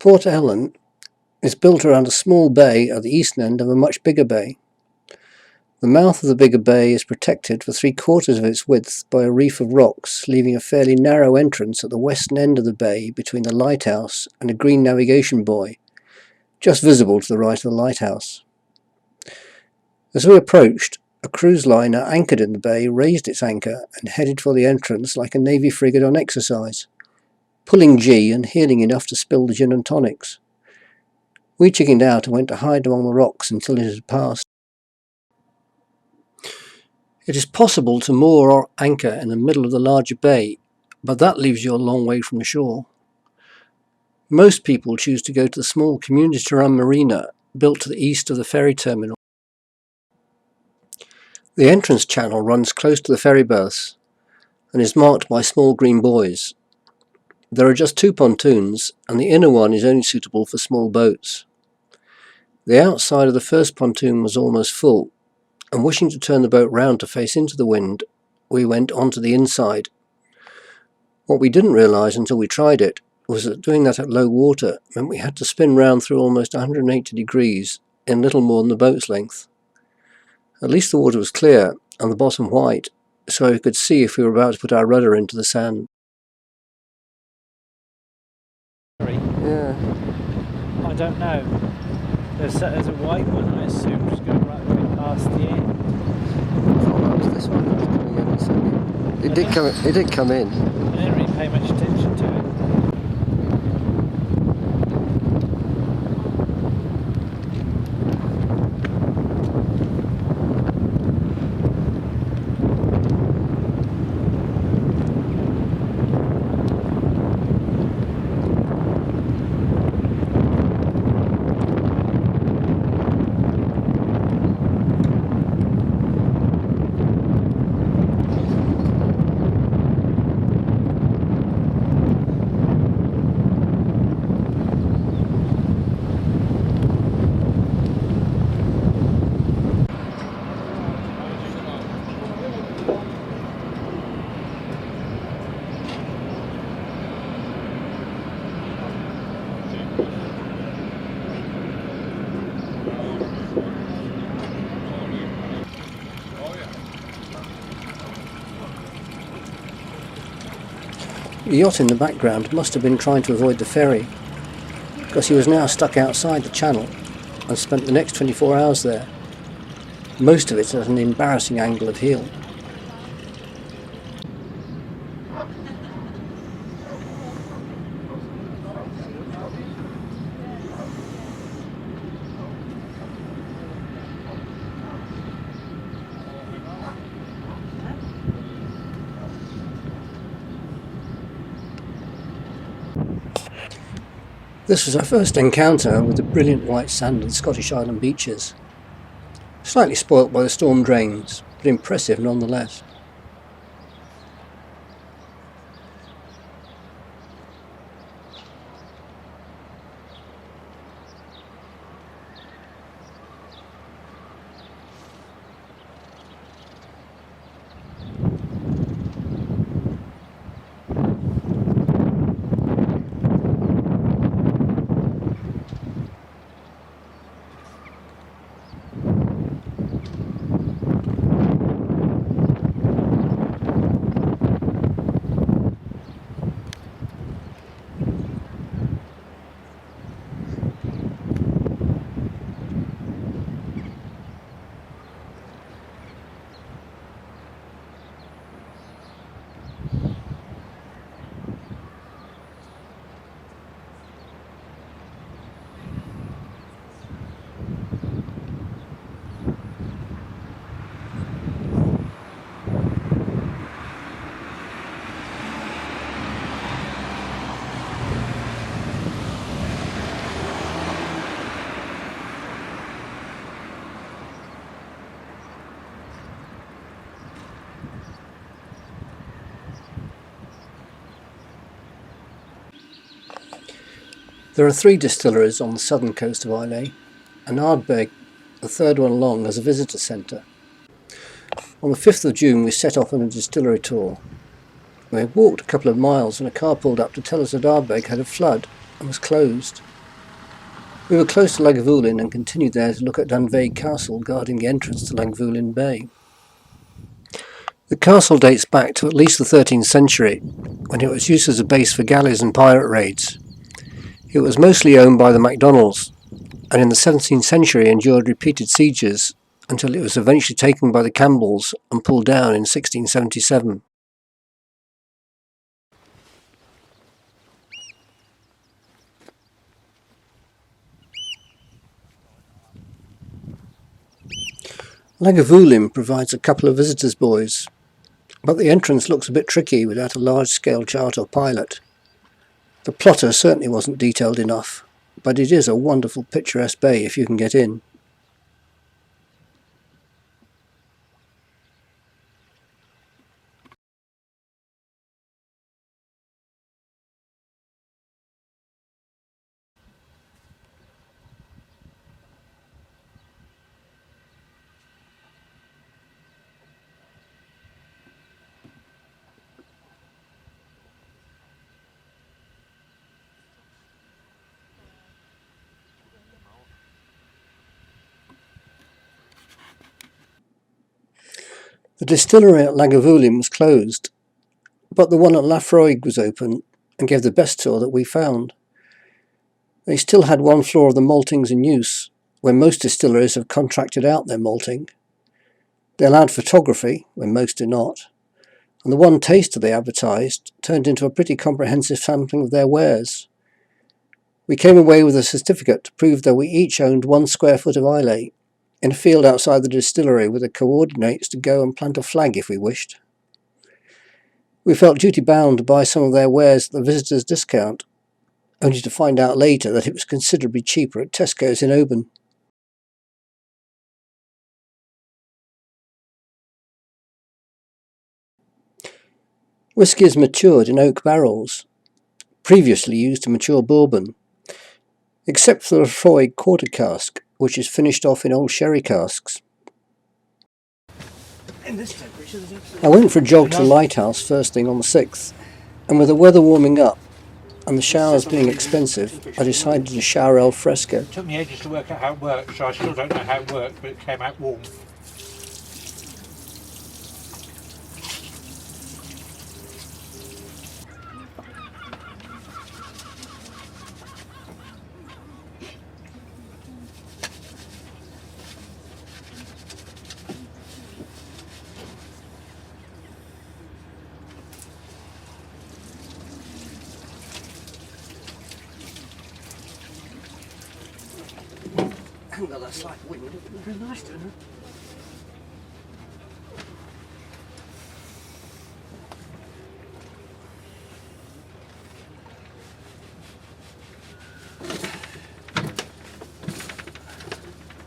Port Ellen is built around a small bay at the eastern end of a much bigger bay. The mouth of the bigger bay is protected for 3/4 of its width by a reef of rocks, leaving a fairly narrow entrance at the western end of the bay between the lighthouse and a green navigation buoy, just visible to the right of the lighthouse. As we approached, a cruise liner anchored in the bay raised its anchor and headed for the entrance like a navy frigate on exercise, pulling G and heeling enough to spill the gin and tonics. We chickened out and went to hide among the rocks until it had passed. It is possible to moor or anchor in the middle of the larger bay, but that leaves you a long way from the shore. Most people choose to go to the small community-run marina built to the east of the ferry terminal. The entrance channel runs close to the ferry berths and is marked by small green buoys. There are just 2 pontoons, and the inner one is only suitable for small boats. The outside of the first pontoon was almost full, and wishing to turn the boat round to face into the wind, we went onto the inside. What we didn't realise until we tried it was that doing that at low water meant we had to spin round through almost 180 degrees in little more than the boat's length. At least the water was clear and the bottom white, so we could see if we were about to put our rudder into the sand. Yeah. I don't know. There's a white one, I assume, just going right the way past the end. I thought that was this one that was coming in and sending. It did come in. I didn't really pay much attention to it. The yacht in the background must have been trying to avoid the ferry, because he was now stuck outside the channel and spent the next 24 hours there, most of it at an embarrassing angle of heel. This was our first encounter with the brilliant white sand of the Scottish Island beaches. Slightly spoilt by the storm drains, but impressive nonetheless. There are 3 distilleries on the southern coast of Islay, and Ardbeg, the third one along, as a visitor centre. On the 5th of June we set off on a distillery tour. We had walked a couple of miles and a car pulled up to tell us that Laphroaig had a flood and was closed. We were close to Lagavulin and continued there to look at Laphroaig Castle guarding the entrance to Lagavulin Bay. The castle dates back to at least the 13th century, when it was used as a base for galleys and pirate raids. It was mostly owned by the MacDonalds, and in the 17th century endured repeated sieges until it was eventually taken by the Campbells and pulled down in 1677. Lagavulin provides a couple of visitors' buoys, but the entrance looks a bit tricky without a large-scale chart or pilot. The plotter certainly wasn't detailed enough, but it is a wonderful picturesque bay if you can get in. The distillery at Lagavulin was closed, but the one at Laphroaig was open and gave the best tour that we found. They still had one floor of the maltings in use, where most distilleries have contracted out their malting. They allowed photography, when most do not, and the one taster they advertised turned into a pretty comprehensive sampling of their wares. We came away with a certificate to prove that we each owned 1 square foot of Islay, in a field outside the distillery with the coordinates to go and plant a flag if we wished. We felt duty-bound to buy some of their wares at the visitors' discount, only to find out later that it was considerably cheaper at Tesco's in Oban. Whisky is matured in oak barrels, previously used to mature bourbon, except for the Laphroaig quarter cask, which is finished off in old sherry casks. I went for a jog to the lighthouse first thing on the 6th, and with the weather warming up and the showers being expensive, I decided to shower al fresco. It took me ages to work out how it works, so I still don't know how it works, but it came out warm. Got that slight wind, it was very nice, didn't it?